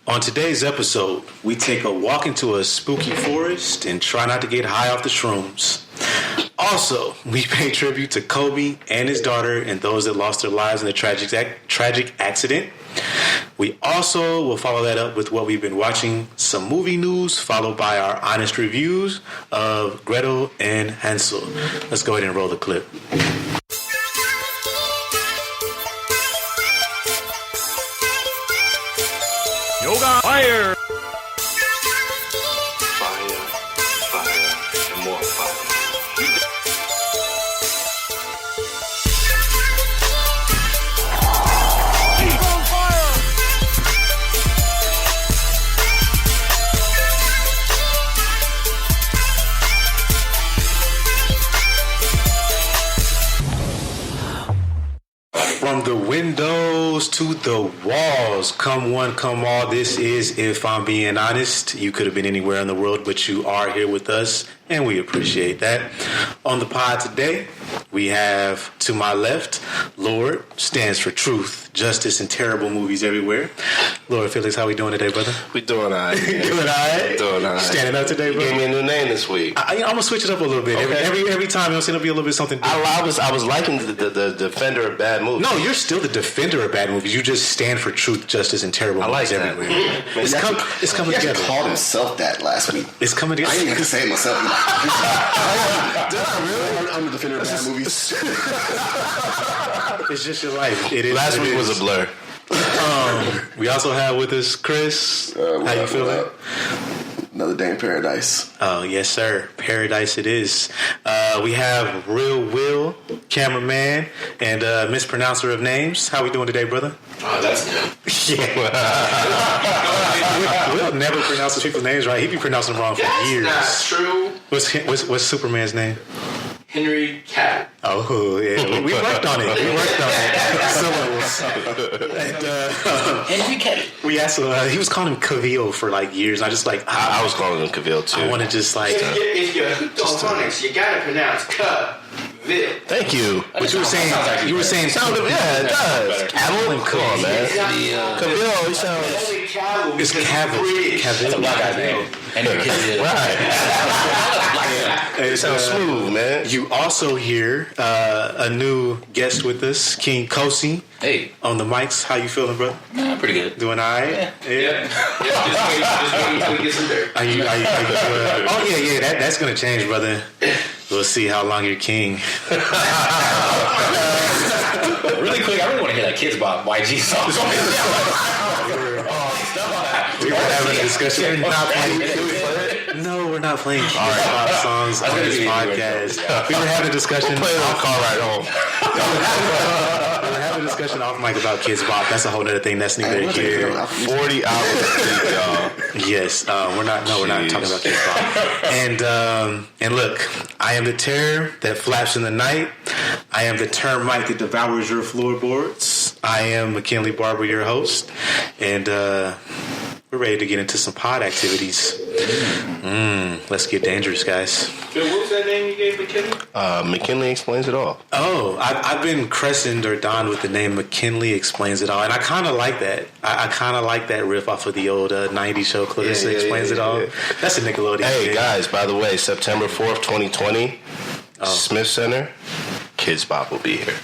On today's episode, we take a walk into a spooky forest and try not to get high off the shrooms. Also, we pay tribute to Kobe and his daughter and those that lost their lives in a tragic accident. We also will follow that up with what we've been watching, some movie news, followed by our honest reviews of Gretal and Hansel. Let's go ahead and roll the clip. Yoga fire! Fire, fire, and more fire. From the windows to the walls, come one, come all. This is If I'm Being Honest. You could have been anywhere in the world, but you are here with us, and we appreciate that. On the pod today, we have, to my left, Lord, stands for truth, justice, and terrible movies everywhere. Lord Felix, how we doing today, brother? We doing all right. Doing all right? Doing all right. Standing up today, You brother? gave me a new name this week. I'm going to switch it up a little bit. Okay. Every time, it'll be a little bit something different. I was liking the defender of bad movies. No, you're still the defender of bad movies. You just stand for truth, justice, and terrible I like movies that. everywhere. It's coming He actually together. called himself that last week. It's coming together. I didn't even have to say it myself. Did I really? I'm the defender of bad movies. It's just your life. It is. Last what it week was is. a blur. We also have with us Chris. What How you up, feeling? what up? Another day in paradise. Oh, yes, sir. Paradise it is. We have Real Will, cameraman, and mispronouncer of names. How we doing today, brother? Oh, that's good. Yeah. Will never pronounces people's names right. He be pronouncing them wrong for years. That's not true. What's Superman's name? Henry Cavill. Oh, yeah. We worked on it. Henry Cavill. We asked he was calling him Cavill for like years. And I just like, I was calling him Cavill too. I want to just like. If you're hooked on phonics, you gotta pronounce Cavill. Thank you. But you were saying, Sound of, yeah, it does. Cavill? Come on, man. Cavill, he sounds. It's Cavill. That's a black guy's name. Henry Cavill. Right. It sounds smooth, man. You also hear a new guest with us, King Kosi. Hey. On the mics. How you feeling, bro? Nah, pretty good. Doing all right? Yeah. Just wait until we get some dirt. Are you oh, yeah. That's going to change, brother. We'll see how long you're king. Really quick, I really want to hear that Kids Bop YG song. We were having a discussion. We're not playing Kids Bop songs on this podcast. We were having a discussion. Play it on the car ride home. We were having a discussion off mic about Kids Bop. That's a whole other thing. That's neither here. 40 hours of sleep, y'all. Yes, we're not talking about Kids Bop. And look, I am the terror that flaps in the night. I am the termite that devours your floorboards. I am McKinley Barber, your host, and we're ready to get into some pod activities. Let's get dangerous, guys. What was that name you gave McKinley? McKinley explains it all. Oh, I've been crescent or donned with the name McKinley Explains It All, and I kind of like that. I kind of like that riff off of the old 90s show, Clarissa Explains It All. That's a Nickelodeon Hey, thing. guys, by the way, September 4th, 2020, Smith Center, Kids Bop will be here.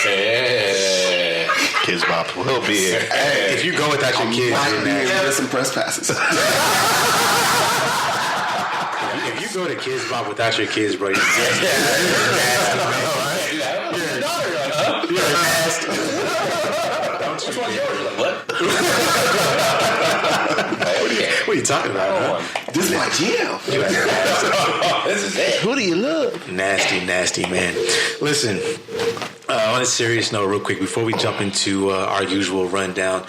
Yeah. Kids Bop will be here. Hey, if you go without your kids, you're nasty. Get some press passes. If you go to Kids Bop without your kids, bro, you're nasty. You're nasty. Which one's yours? You're like, what? What are you talking about, huh? This is my jam. This is it. Who do you love? Nasty, man. Listen, on a serious note, real quick, before we jump into our usual rundown,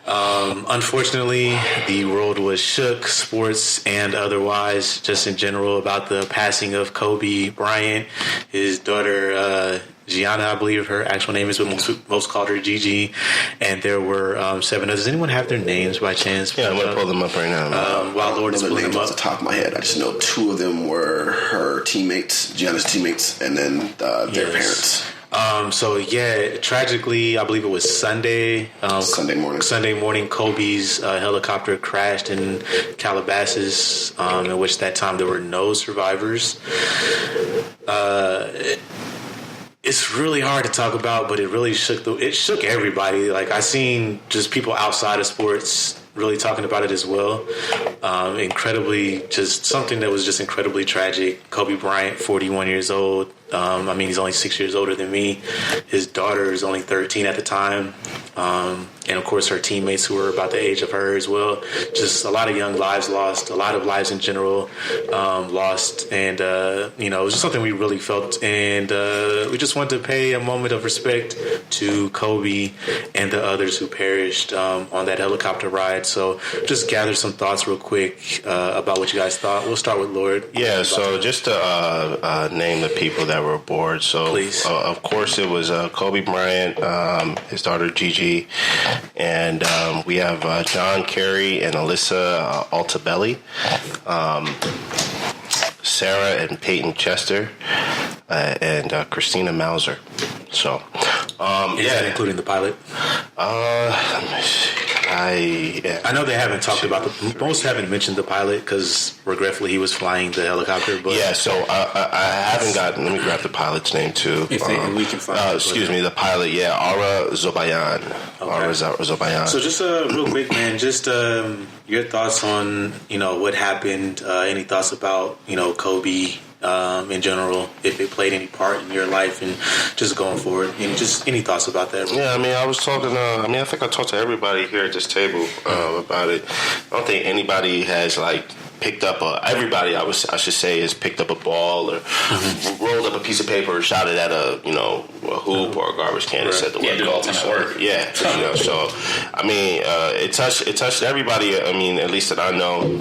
unfortunately, the world was shook, sports and otherwise, just in general, about the passing of Kobe Bryant, his daughter, Gianna, I believe her actual name is, but most called her Gigi, and there were 7 others. Does anyone have their names by chance? Yeah, I'm going to pull them up right now. While Lord is The pulling names them off the up. top of my head. I just know 2 of them were her teammates, Gianna's teammates, and then their parents. So yeah, tragically, I believe it was Sunday. Sunday morning, Kobe's helicopter crashed in Calabasas. In which that time there were no survivors. It's really hard to talk about, but it really shook everybody. Like, I seen just people outside of sports really talking about it as well. Incredibly, just something that was just incredibly tragic. Kobe Bryant, 41 years old. I mean, he's only 6 years older than me. His daughter is only 13 at the time. And, of course, her teammates who were about the age of her as well. Just a lot of young lives lost, a lot of lives in general lost. And, it was just something we really felt. And we just wanted to pay a moment of respect to Kobe and the others who perished on that helicopter ride. So just gather some thoughts real quick about what you guys thought. We'll start with Lord. Yeah, so just to name the people that were aboard. So, please. Of course, it was Kobe Bryant, his daughter Gigi, and we have John Kerry and Alyssa Altabelli, Sarah and Peyton Chester, and Christina Mauser. So, Is that including the pilot? I know they haven't talked about most haven't mentioned the pilot because regretfully he was flying the helicopter. But yeah, so I haven't gotten. Let me grab the pilot's name too. If we can find. Excuse me, the pilot. Yeah, Ara Zobayan. Okay. Ara Zobayan. So just real quick, man. Just your thoughts on what happened. Any thoughts about Kobe? In general, if it played any part in your life and just going forward, and just any thoughts about that? Yeah, I mean, I was talking. I think I talked to everybody here at this table about it. I don't think anybody has picked up everybody. I should say has picked up a ball or rolled up a piece of paper or shot it at a hoop or a garbage can and said the word Kobe. Work. Yeah, so I mean, it touched everybody. I mean, at least that I know.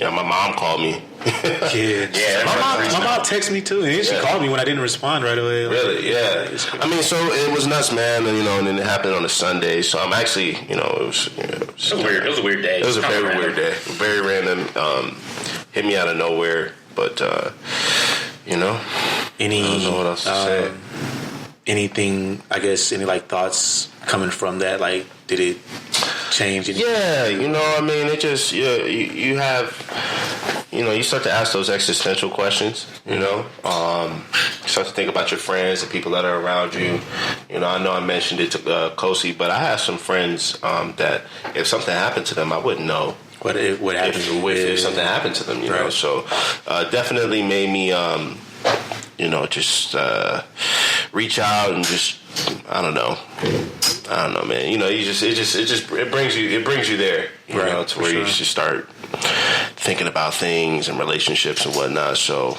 My mom called me. Yeah. My mom texted me too, and she called me when I didn't respond right away. Really? Yeah. I mean, so it was nuts, man. And then it happened on a Sunday. So I'm actually, it was weird. It was a weird day. It was a very weird day. Very random. Hit me out of nowhere. But I don't know what else to say. Anything? I guess any thoughts coming from that? Did it change anything? Yeah, I mean, it just you have. You start to ask those existential questions, you start to think about your friends, the people that are around you. I know I mentioned it to Kosi, but I have some friends that if something happened to them, I wouldn't know. What happened if something happened to them, right. So definitely made me, just reach out and just, I don't know, man. It brings you there, right, to where you should start thinking about things and relationships and whatnot. So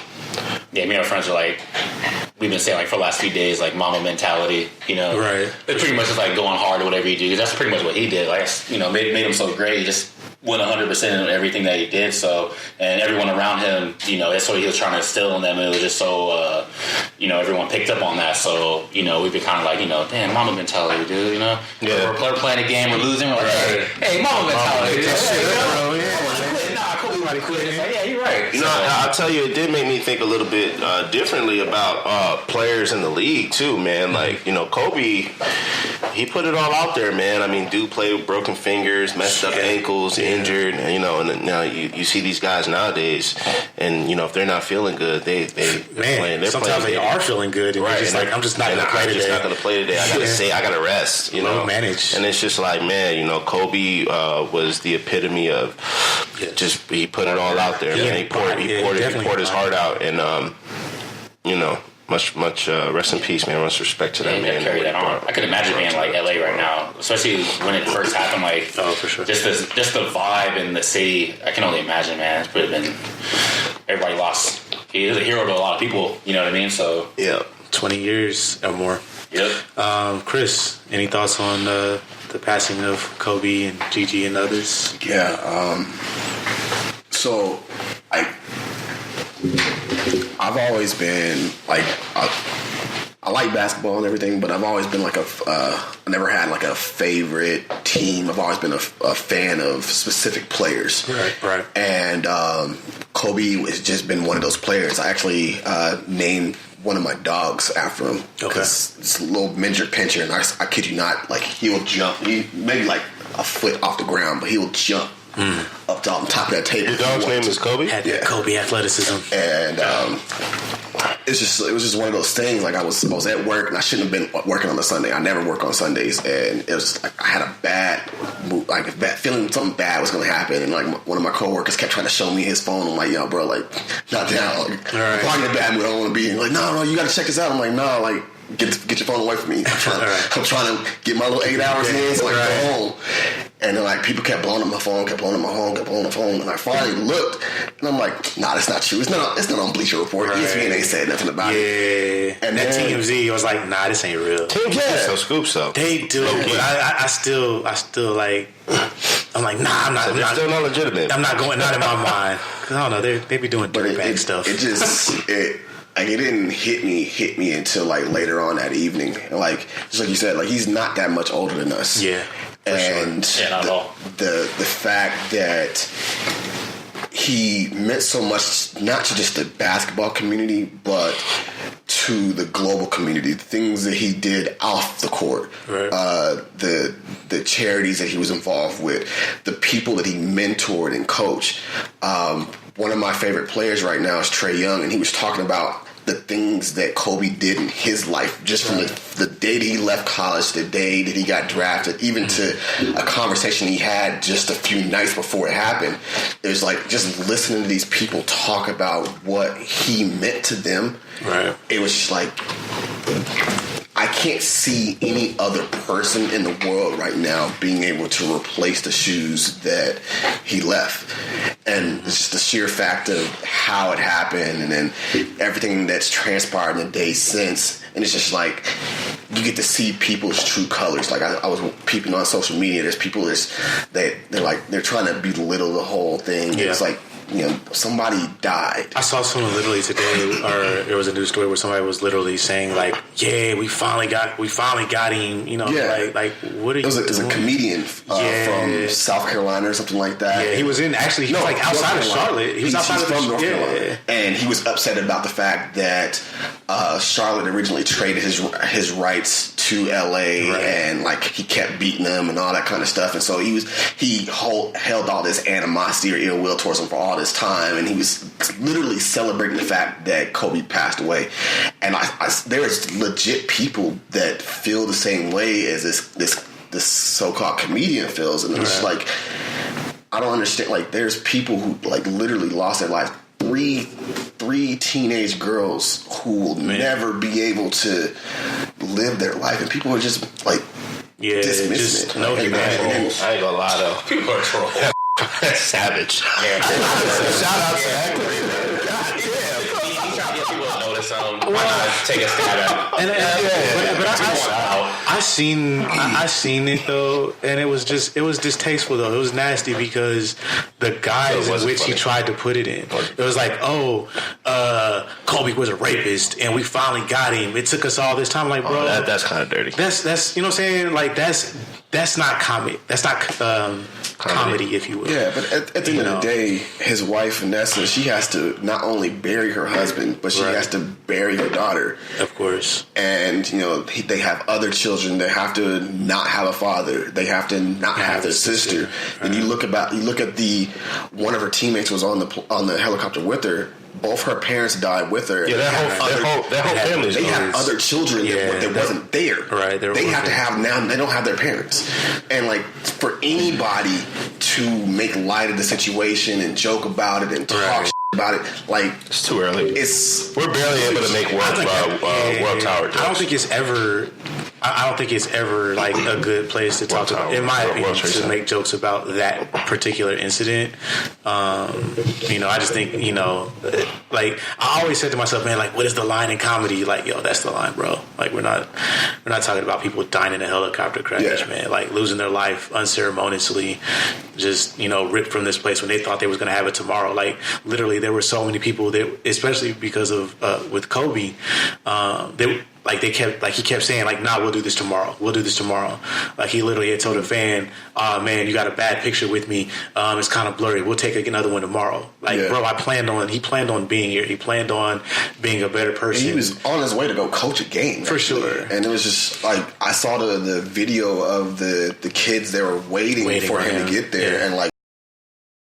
yeah, me and our friends are we've been saying for the last few days, mama mentality, right. It's pretty much just going hard or whatever you do. That's pretty much what he did. Made him so great. He just went 100% in everything that he did. So, and everyone around him, that's what he was trying to instill in them. It was just so, everyone picked up on that. So, we've been kind of damn, mama mentality, dude. Yeah. We're playing a game, we're losing. We're hey, mama mentality. Yeah, you're right. I'll tell you, it did make me think a little bit differently about players in the league too, man. Kobe, he put it all out there, man. I mean, dude played with broken fingers, messed up ankles, injured, and now you see these guys nowadays, and if they're not feeling good, they're playing. Sometimes they are feeling good, and right? I'm just not going to play today. Not going to play today. I got to say, I got to rest. Manage. And it's just man, Kobe was the epitome of just he put it all out there. Yeah, man. He poured his heart out, and much rest in peace, man. Much respect to that man. Carry that on. I could imagine being LA right now, especially when it first happened. Oh, for sure. Just the vibe in the city. I can only imagine, man. It's probably been everybody lost. He is a hero to a lot of people. You know what I mean? So yeah, 20 years or more. Yep. Chris, any thoughts on the passing of Kobe and Gigi and others? Yeah. So I've always been I like basketball and everything, but I've always been I never had a favorite team. I've always been a fan of specific players. Right. And Kobe has just been one of those players. I actually named one of my dogs after him. Okay. It's a little miniature pincher, and I kid you not, like he will jump, maybe like a foot off the ground, but he will jump up on top of that table. Your dog's name is Kobe? Had that Kobe athleticism. And it was just one of those things. Like I was at work, and I shouldn't have been working on a Sunday. I never work on Sundays, and it was like I had a bad feeling something bad was going to happen. And like one of my coworkers kept trying to show me his phone. I'm like, yo, bro, like not down. Like, I'm in a bad mood. I don't want to be. And like, no, you got to check this out. I'm like, no, like. Get your phone away from me. I'm trying to get my little 8 hours in, so I can go home. And then like people kept blowing up my phone, and I finally looked, and I'm like, nah, that's not true. It's not on Bleacher Report. ESPN ain't said nothing about it. And that TMZ was like, nah, this ain't real. TMZ still scoops though. They do, but I still like. I'm like, nah, I'm not. So they're still not legitimate. I'm not going. Not in my mind. Cause I don't know. They be doing dirtbag stuff. It just Like it didn't hit me until like later on that evening. Like just like you said, like he's not that much older than us. Yeah, and sure. Yeah, not at all. The fact that he meant so much, not to just the basketball community, but to the global community. The things that he did off the court, right. The charities that he was involved with, the people that he mentored and coached. One of my favorite players right now is Trae Young, and he was talking about the things that Kobe did in his life, just from the day that he left college, the day that he got drafted, even to a conversation he had just a few nights before it happened. It was like just listening to these people talk about what he meant to them. Right. It was just like, I can't see any other person in the world right now being able to replace the shoes that he left. And it's just the sheer fact of how it happened and then everything that's transpired in the days since. And it's just like, you get to see people's true colors. Like I was peeping on social media, there's people they're trying to belittle the whole thing. Yeah. It's like, you know, somebody died. I saw someone literally today, or there was a news story where somebody was literally saying like, "Yeah, we finally got him." You know, like what are you doing? It was a comedian from South Carolina or something like that. Yeah, he was outside of Charlotte. He was outside of North Carolina, and he was upset about the fact that Charlotte originally traded his rights to LA, and like he kept beating them and all that kind of stuff, and so he held all this animosity or ill will towards him for all this time, and he was literally celebrating the fact that Kobe passed away. And there's legit people that feel the same way as this so-called comedian feels, and it's like, I don't understand. Like there's people who like literally lost their lives. Three teenage girls who will never be able to live their life, and people are just like dismissing it. No humanity. I ain't gonna lie though, People are trolls. savage. Yeah. Shout out to Hector. Why not take a stab at it? But I seen it though, and it was distasteful though. It was nasty because the guys in which he tried to put it in. It was like, Kobe was a rapist, and we finally got him. It took us all this time. Like, bro, that's kind of dirty. That's you know what I'm saying. Like that's not comedy. That's not comedy, if you will. Yeah, but at the end of the day, his wife Vanessa, she has to not only bury her husband, but she has to bury her daughter. Of course. And you know they have other children. They have to not have a father. They have to not have their sister. Right. And you look at one of her teammates was on the helicopter with her. Both her parents died with her. Yeah, that whole family. They have other children that wasn't there. Right. They have to have now. They don't have their parents. And like for anybody to make light of the situation and joke about it and talk about it, like it's too early. We're barely able to make World Tower jokes. I don't think it's ever like a good place to talk about, in my opinion, to make jokes about that particular incident. I just think, like I always said to myself, man, like what is the line in comedy? Like, yo, that's the line, bro. Like we're not talking about people dying in a helicopter crash, man. Like losing their life unceremoniously, just ripped from this place when they thought they was gonna have it tomorrow. Like literally, there were so many people that, especially because of with Kobe, like he kept saying like, nah, we'll do this tomorrow. Like he literally had told a fan, oh man, you got a bad picture with me. It's kind of blurry. We'll take another one tomorrow. Like, bro, he planned on being here. He planned on being a better person. And he was on his way to go coach a game. For actually. sure. And it was just like, I saw the video of the kids, they were waiting for him to get there. Yeah. And like,